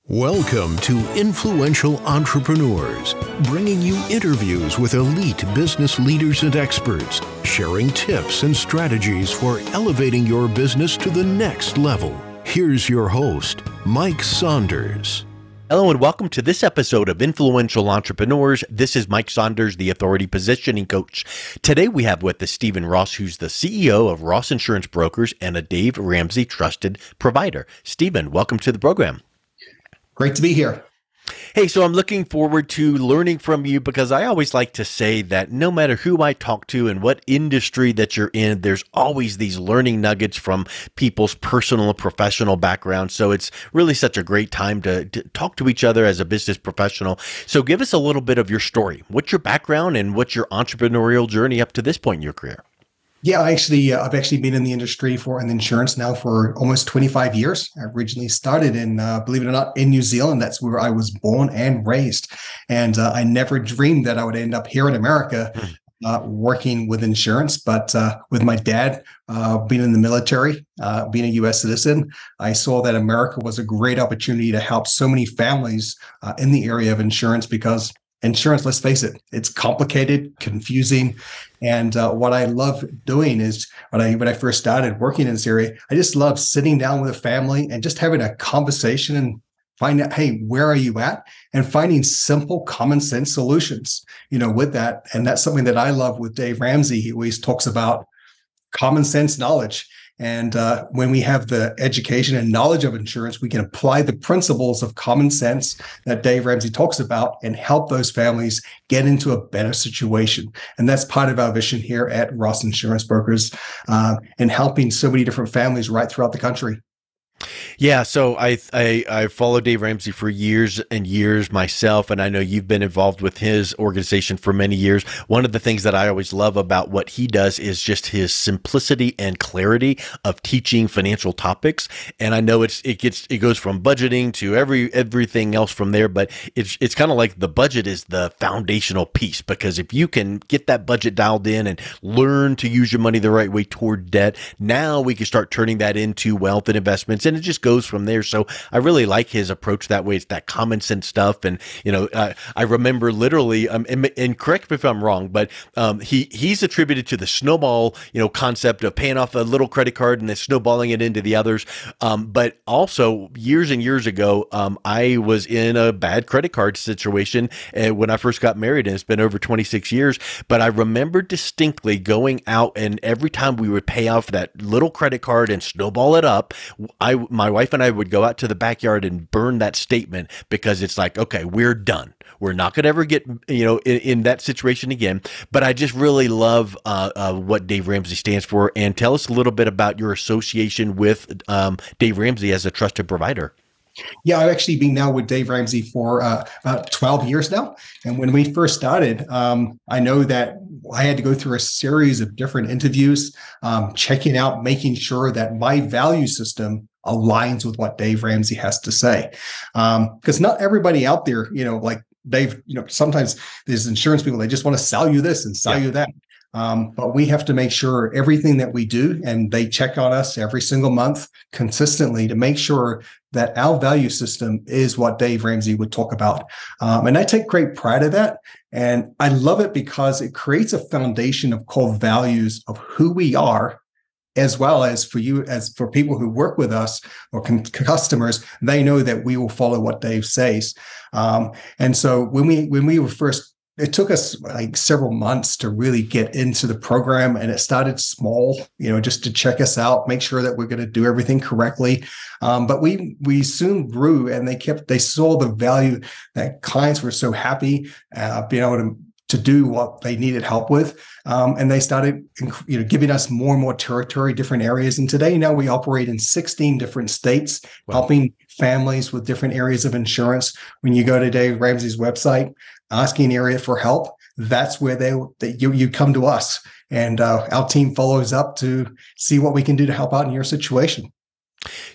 Welcome to Influential Entrepreneurs, bringing you interviews with elite business leaders and experts, sharing tips and strategies for elevating your business to the next level. Here's your host, Mike Saunders. Hello and welcome to this episode of Influential Entrepreneurs. This is Mike Saunders, the Authority Positioning Coach. Today we have with us Stephen Ross, who's the CEO of Ross Insurance Brokers and a Dave Ramsey trusted provider. Stephen, welcome to the program. Great to be here. Hey, so I'm looking forward to learning from you because I always like to say that no matter who I talk to and what industry that you're in, there's always these learning nuggets from people's personal and professional background. So it's really such a great time to talk to each other as a business professional. So give us a little bit of your story. What's your background and what's your entrepreneurial journey up to this point in your career? Yeah, I've actually been in the industry in insurance now for almost 25 years. I originally started in, believe it or not, in New Zealand. That's where I was born and raised. And I never dreamed that I would end up here in America working with insurance. But with my dad being in the military, being a U.S. citizen, I saw that America was a great opportunity to help so many families in the area of insurance because insurance, let's face it, it's complicated, confusing. And what I love doing is when I first started working in this area, I just love sitting down with a family and just having a conversation and find out, hey, where are you at? And finding simple, common sense solutions, with that. And that's something that I love with Dave Ramsey. He always talks about common sense knowledge. And when we have the education and knowledge of insurance, we can apply the principles of common sense that Dave Ramsey talks about and help those families get into a better situation. And that's part of our vision here at Ross Insurance Brokers and helping so many different families right throughout the country. Yeah, so I followed Dave Ramsey for years and years myself, and I know you've been involved with his organization for many years. One of the things that I always love about what he does is just his simplicity and clarity of teaching financial topics. And I know it goes from budgeting to everything else from there, but it's kind of like the budget is the foundational piece, because if you can get that budget dialed in and learn to use your money the right way toward debt, now we can start turning that into wealth and investments. And it just goes from there. So I really like his approach that way. It's that common sense stuff. And, I remember literally, and correct me if I'm wrong, but he's attributed to the snowball, concept of paying off a little credit card and then snowballing it into the others. But also years and years ago, I was in a bad credit card situation when I first got married, and it's been over 26 years. But I remember distinctly going out, and every time we would pay off that little credit card and snowball it up, my wife and I would go out to the backyard and burn that statement, because it's like, okay, we're done. We're not going to ever get, in that situation again. But I just really love what Dave Ramsey stands for. And tell us a little bit about your association with Dave Ramsey as a trusted provider. Yeah, I've actually been now with Dave Ramsey for about 12 years now. And when we first started, I know that I had to go through a series of different interviews, checking out, making sure that my value system aligns with what Dave Ramsey has to say. Because not everybody out there, like Dave, sometimes there's insurance people, they just want to sell you this and sell you that. But we have to make sure everything that we do, and they check on us every single month consistently to make sure that our value system is what Dave Ramsey would talk about. And I take great pride in that. And I love it because it creates a foundation of core values of who we are, as well as for people who work with us or customers, they know that we will follow what Dave says. And so when we were first, it took us like several months to really get into the program, and it started small, just to check us out, make sure that we're going to do everything correctly. But we soon grew, and they saw the value that clients were so happy being able to do what they needed help with. And they started, giving us more and more territory, different areas. And today, now we operate in 16 different states, helping families with different areas of insurance. When you go to Dave Ramsey's website, asking an area for help, that's where you come to us. And our team follows up to see what we can do to help out in your situation.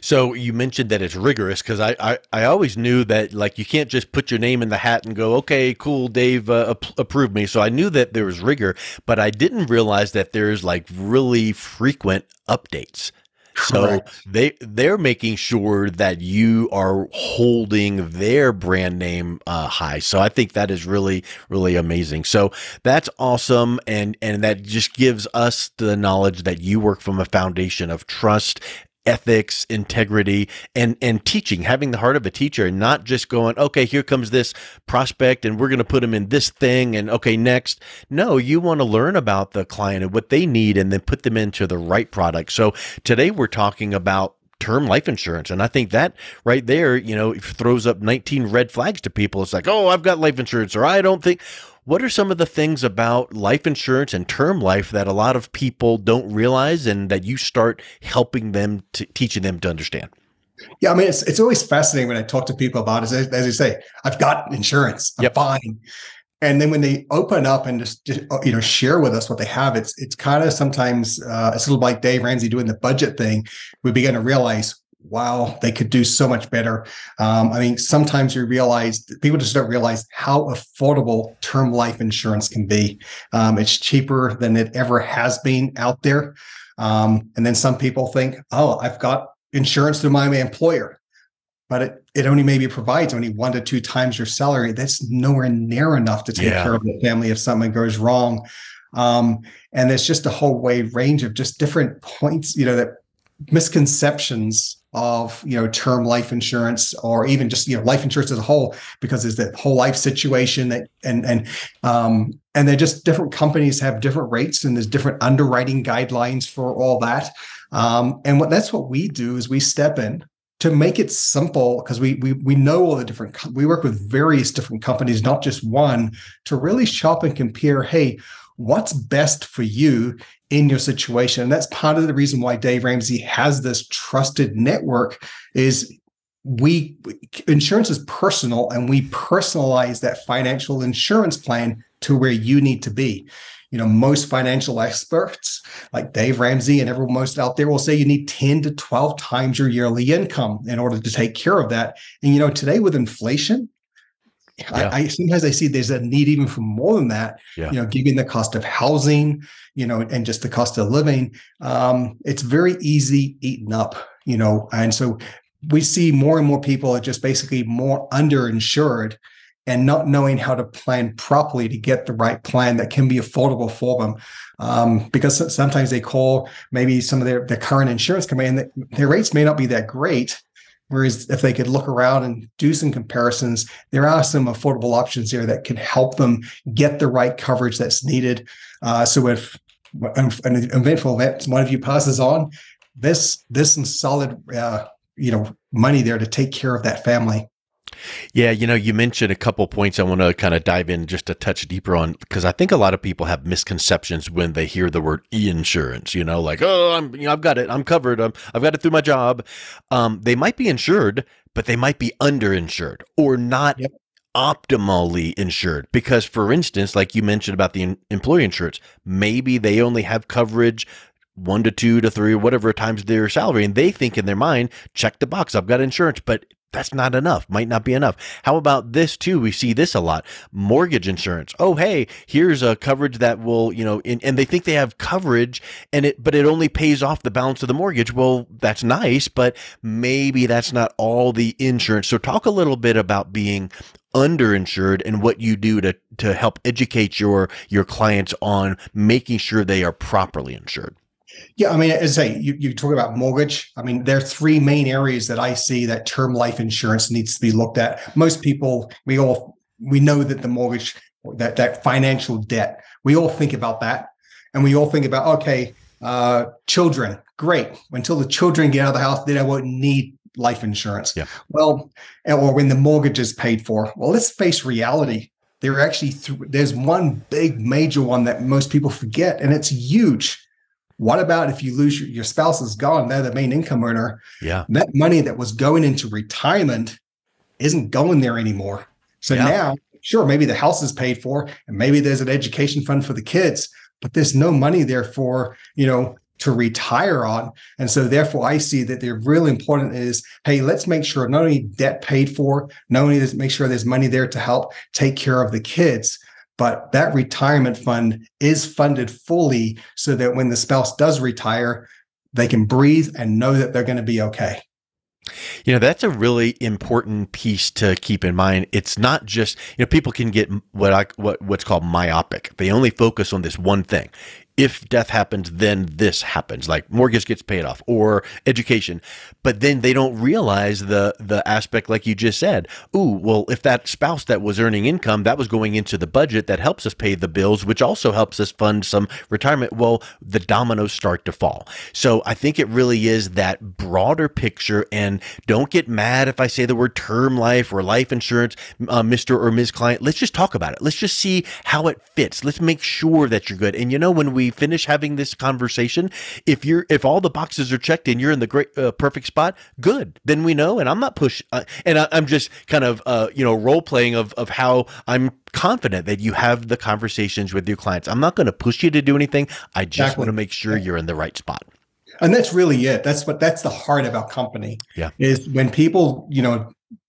So you mentioned that it's rigorous, because I always knew that, like, you can't just put your name in the hat and go, okay, cool, Dave approved me. So I knew that there was rigor, but I didn't realize that there's like really frequent updates. So Correct. they're making sure that you are holding their brand name high. So I think that is really, really amazing. So that's awesome, and that just gives us the knowledge that you work from a foundation of trust, ethics, integrity, and teaching, having the heart of a teacher, and not just going, okay, here comes this prospect and we're going to put them in this thing and okay, next. No, you want to learn about the client and what they need and then put them into the right product. So today we're talking about term life insurance. And I think that right there, throws up 19 red flags to people. It's like, oh, I've got life insurance, or I don't think. What are some of the things about life insurance and term life that a lot of people don't realize and that you start helping them, teaching them to understand? Yeah, I mean, it's always fascinating when I talk to people about it. As you say, I've got insurance, I'm Yep. fine. And then when they open up and just share with us what they have, it's kind of sometimes it's a little like Dave Ramsey doing the budget thing. We begin to realize, wow, they could do so much better. I mean, sometimes you realize people just don't realize how affordable term life insurance can be. It's cheaper than it ever has been out there. And then some people think, oh, I've got insurance through my employer, but it only maybe provides only 1 to 2 times your salary. That's nowhere near enough to take care of the family if something goes wrong. And there's just a whole range of just different points, that misconceptions of term life insurance, or even just life insurance as a whole, because there's that whole life situation that and they're just different companies have different rates, and there's different underwriting guidelines for all that. And that's what we do is we step in to make it simple, because we know all the different, we work with various different companies, not just one, to really shop and compare, hey, what's best for you in your situation. And that's part of the reason why Dave Ramsey has this trusted network. Is insurance is personal, and we personalize that financial insurance plan to where you need to be. Most financial experts like Dave Ramsey and everyone most out there will say you need 10 to 12 times your yearly income in order to take care of that. And today with inflation, I sometimes I see there's a need even for more than that. Given the cost of housing, and just the cost of living, it's very easy eaten up. And so we see more and more people are just basically more underinsured and not knowing how to plan properly to get the right plan that can be affordable for them. Because sometimes they call maybe some of their current insurance company, and their rates may not be that great. Whereas if they could look around and do some comparisons, there are some affordable options here that can help them get the right coverage that's needed. So if an eventful event, one of you passes on, there's some solid, money there to take care of that family. Yeah, you mentioned a couple points I want to kind of dive in just a touch deeper on, because I think a lot of people have misconceptions when they hear the word e-insurance, like, oh, I've got it, I'm covered, I've got it through my job. They might be insured, but they might be underinsured or not optimally insured. Because, for instance, like you mentioned about the employee insurance, maybe they only have coverage 1 to 2 to 3 or whatever times their salary, and they think in their mind, check the box, I've got insurance, but that's not enough, might not be enough. How about this too? We see this a lot. Mortgage insurance. Oh, hey, here's a coverage that will, and they think they have coverage but it only pays off the balance of the mortgage. Well, that's nice, but maybe that's not all the insurance. So talk a little bit about being underinsured and what you do to help educate your clients on making sure they are properly insured. Yeah, I mean, as I say, you talk about mortgage. I mean, there are 3 main areas that I see that term life insurance needs to be looked at. Most people, we know that the mortgage, that financial debt, we all think about that, and we all think about, okay, children, great. Until the children get out of the house, then I won't need life insurance. Yeah. Well, or when the mortgage is paid for. Well, let's face reality. There's one big major one that most people forget, and it's huge. What about if you lose your spouse is gone? They're the main income earner. Yeah. That money that was going into retirement isn't going there anymore. So now, sure, maybe the house is paid for, and maybe there's an education fund for the kids, but there's no money there for, to retire on. And so therefore I see that they're really important is, hey, let's make sure not only debt paid for, not only does make sure there's money there to help take care of the kids, but that retirement fund is funded fully so that when the spouse does retire, they can breathe and know that they're going to be okay. That's a really important piece to keep in mind. It's not just, people can get what's called myopic. They only focus on this one thing. If death happens, then this happens, like mortgage gets paid off or education. But then they don't realize the aspect, like you just said. Ooh, well, if that spouse that was earning income, that was going into the budget that helps us pay the bills, which also helps us fund some retirement. Well, the dominoes start to fall. So I think it really is that broader picture. And don't get mad if I say the word term life or life insurance, Mr. or Ms. Client. Let's just talk about it. Let's just see how it fits. Let's make sure that you're good. And when we finish having this conversation, if all the boxes are checked and you're in the great perfect spot, good, then we know. And I'm not I'm just kind of role playing of how I'm confident that you have the conversations with your clients. I'm not going to push you to do anything. I just want to make sure you're in the right spot. And that's really it. That's the heart of our company. Yeah, is when people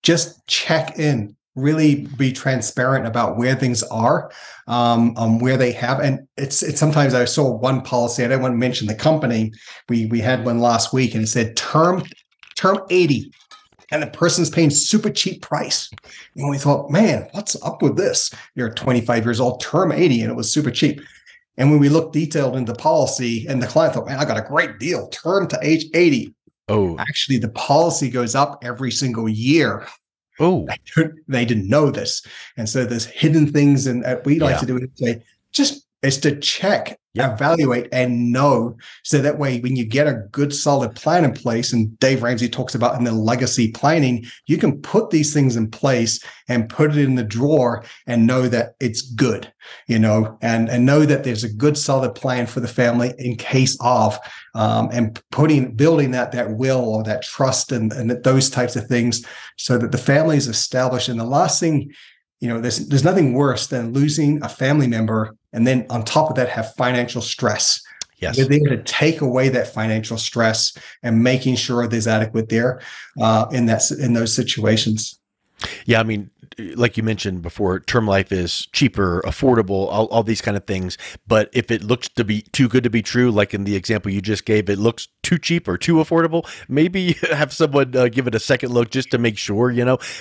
just check in, really be transparent about where things are, where they have. And it's sometimes I saw one policy, I don't want to mention the company. We had one last week and it said term 80 and the person's paying super cheap price. And we thought, man, what's up with this? You're 25 years old, term 80, and it was super cheap. And when we looked detailed into the policy and the client thought, man, I got a great deal, term to age 80. Oh, actually the policy goes up every single year. Oh, they didn't know this. And so there's hidden things. And we like to do it is to check, evaluate, and know. So that way, when you get a good, solid plan in place, and Dave Ramsey talks about in the legacy planning, you can put these things in place and put it in the drawer and know that it's good, and know that there's a good, solid plan for the family in case of, and building that will or that trust and those types of things so that the family is established. And the last thing, there's nothing worse than losing a family member and then on top of that have financial stress. Yes. We're there to take away that financial stress and making sure there's adequate there in those situations. Yeah, I mean, like you mentioned before, term life is cheaper, affordable, all these kind of things. But if it looks to be too good to be true, like in the example you just gave, it looks too cheap or too affordable, maybe have someone give it a second look just to make sure,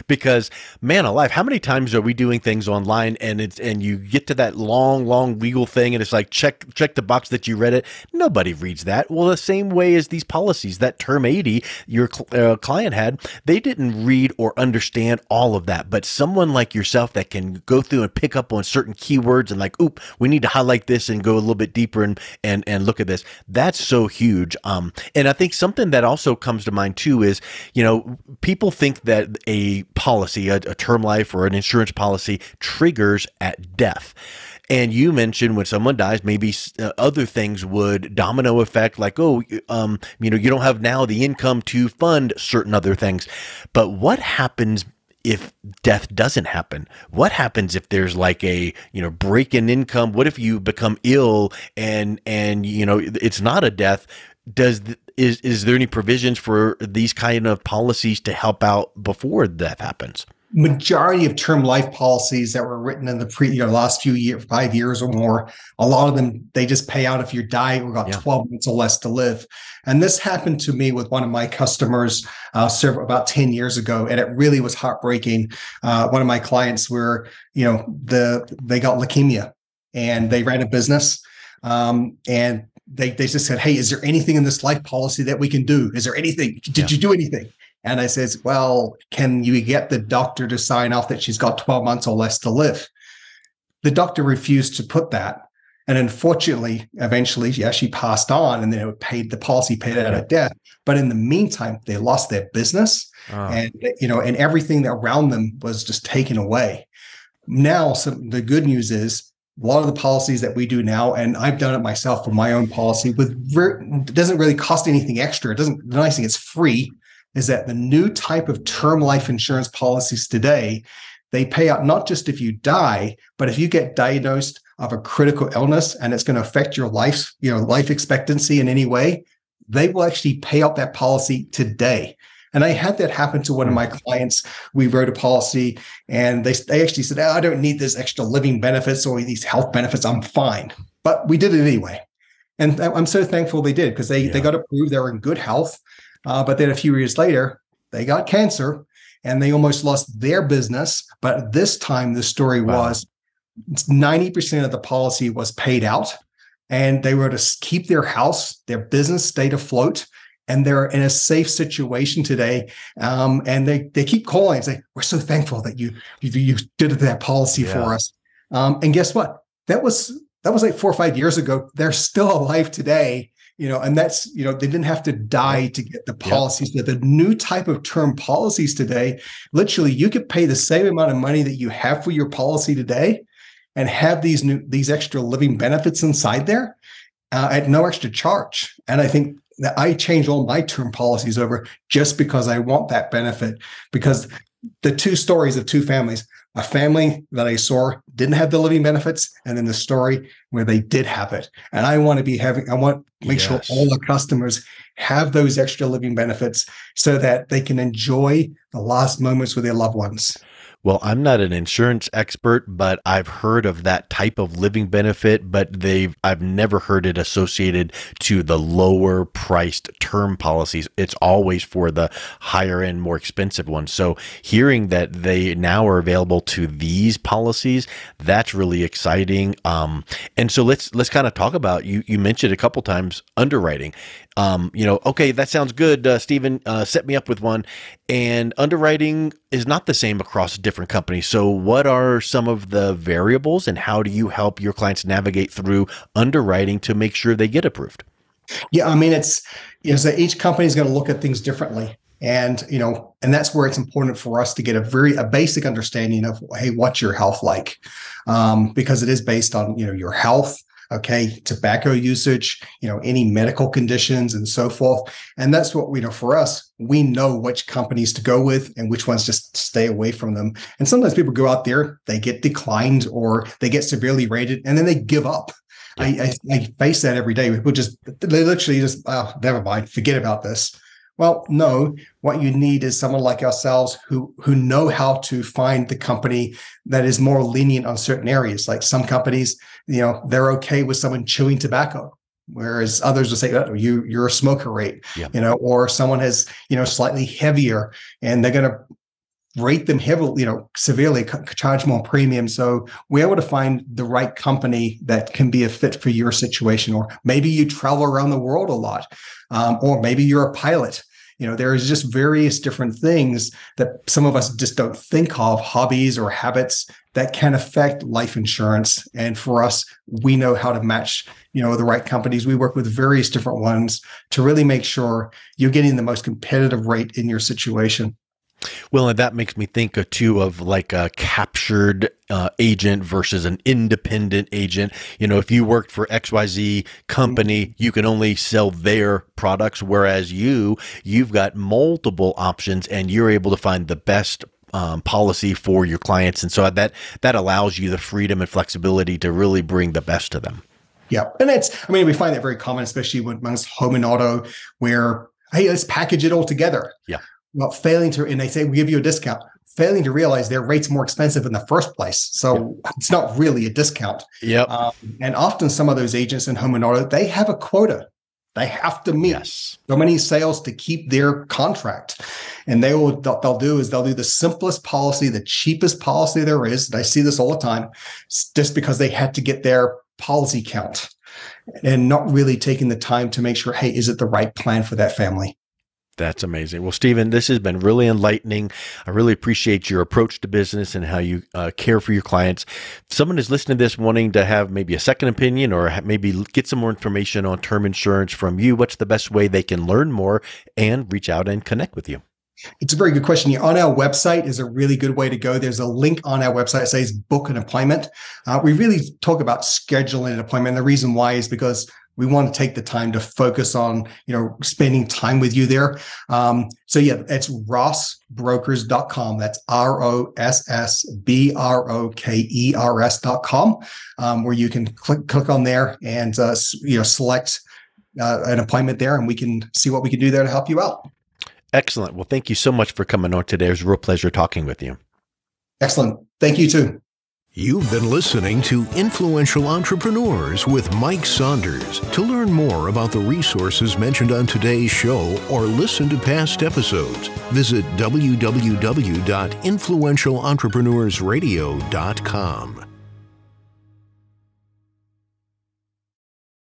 because man alive, how many times are we doing things online and you get to that long legal thing and it's like, check the box that you read it. Nobody reads that. Well, the same way as these policies, that term 80 your client had, they didn't read or understand all of that. But someone like yourself that can go through and pick up on certain keywords and like, oop, we need to highlight this and go a little bit deeper and look at this. That's so huge. And I think something that also comes to mind too is, people think that a policy, a term life or an insurance policy triggers at death. And you mentioned when someone dies, maybe other things would domino effect, like, you don't have now the income to fund certain other things. But what happens if death doesn't happen? What happens if there's like a, break in income? What if you become ill and it's not a death? Is there any provisions for these kind of policies to help out before death happens? Majority of term life policies that were written in the last few years, 5 years or more, a lot of them, they just pay out if you die or got 12 months or less to live. And this happened to me with one of my customers about 10 years ago. And it really was heartbreaking. One of my clients were, they got leukemia and they ran a business. And they just said, hey, is there anything in this life policy that we can do? Is there anything? Did you do anything? And I says, well, can you get the doctor to sign off that she's got 12 months or less to live? The doctor refused to put that. And unfortunately, eventually, she passed on and then the policy paid out at death. But in the meantime, they lost their business and everything around them was just taken away. Now, the good news is a lot of the policies that we do now, and I've done it myself for my own policy, it doesn't really cost anything extra. The nice thing, it's free. Is that the new type of term life insurance policies today, they pay out not just if you die, but if you get diagnosed of a critical illness and it's going to affect your life expectancy in any way, they will actually pay out that policy today. And I had that happen to one of my clients. We wrote a policy and they actually said, I don't need this extra living benefits or these health benefits. I'm fine. But we did it anyway. And I'm so thankful they did, because they got approved. They were in good health. But then a few years later, they got cancer and they almost lost their business. But this time, the story was 90% of the policy was paid out, and they were to keep their house, their business stayed afloat, and they're in a safe situation today. And they keep calling and say, "We're so thankful that you did that policy for us." And guess what? That was like 4 or 5 years ago. They're still alive today. And that's, they didn't have to die to get the policies. But the new type of term policies today, literally, you could pay the same amount of money that you have for your policy today and have these extra living benefits inside there at no extra charge. And I think that I changed all my term policies over just because I want that benefit. Because the two stories of two families, a family that I saw didn't have the living benefits, and then the story where they did have it. And I want to make sure all the customers have those extra living benefits so that they can enjoy the last moments with their loved ones. Well, I'm not an insurance expert, but I've heard of that type of living benefit, but I've never heard it associated to the lower priced term policies. It's always for the higher end, more expensive ones. So hearing that they now are available to these policies, that's really exciting. And so let's kind of talk about, you mentioned a couple times underwriting. Okay, that sounds good. Stephen, set me up with one. And underwriting is not the same across different companies. So what are some of the variables, and how do you help your clients navigate through underwriting to make sure they get approved? Yeah, I mean, it's, so each company is going to look at things differently. And, and that's where it's important for us to get a basic understanding of, hey, what's your health like? Because it is based on, your health, tobacco usage, any medical conditions and so forth. And that's what for us, we know which companies to go with and which ones just stay away from them. And sometimes people go out there, they get declined or they get severely rated, and then they give up. I face that every day. People they literally just, oh, never mind, forget about this. Well, no, what you need is someone like ourselves who know how to find the company that is more lenient on certain areas. Like some companies, they're okay with someone chewing tobacco, whereas others will say, "Oh, you're a smoker rate," or someone has, slightly heavier, and they're going to rate them heavily, severely, charge more premium. So we're able to find the right company that can be a fit for your situation. Or maybe you travel around the world a lot, or maybe you're a pilot. There's just various different things that some of us just don't think of, hobbies or habits that can affect life insurance. And for us, we know how to match, the right companies. We work with various different ones to really make sure you're getting the most competitive rate in your situation. Well, and that makes me think too of like a captured agent versus an independent agent. If you worked for XYZ company, you can only sell their products, whereas you've got multiple options and you're able to find the best policy for your clients. And so that allows you the freedom and flexibility to really bring the best to them. Yeah. And we find that very common, especially amongst home and auto, where, hey, let's package it all together. Yeah. Well, and they say, we give you a discount, failing to realize their rate's more expensive in the first place. So It's not really a discount. Yep. And often some of those agents in home and auto, they have a quota. They have to meet so many sales to keep their contract. And they'll do the simplest policy, the cheapest policy there is. And I see this all the time, just because they had to get their policy count and not really taking the time to make sure, hey, is it the right plan for that family? That's amazing. Well, Stephen, this has been really enlightening. I really appreciate your approach to business and how you care for your clients. If someone is listening to this wanting to have maybe a second opinion or maybe get some more information on term insurance from you, what's the best way they can learn more and reach out and connect with you? It's a very good question. On our website is a really good way to go. There's a link on our website that says book an appointment. We really talk about scheduling an appointment. The reason why is because we want to take the time to focus on, spending time with you there. It's rossbrokers.com. That's rossbrokers.com, where you can click on there and, select an appointment there, and we can see what we can do there to help you out. Excellent. Well, thank you so much for coming on today. It was a real pleasure talking with you. Excellent. Thank you too. You've been listening to Influential Entrepreneurs with Mike Saunders. To learn more about the resources mentioned on today's show or listen to past episodes, visit www.influentialentrepreneursradio.com.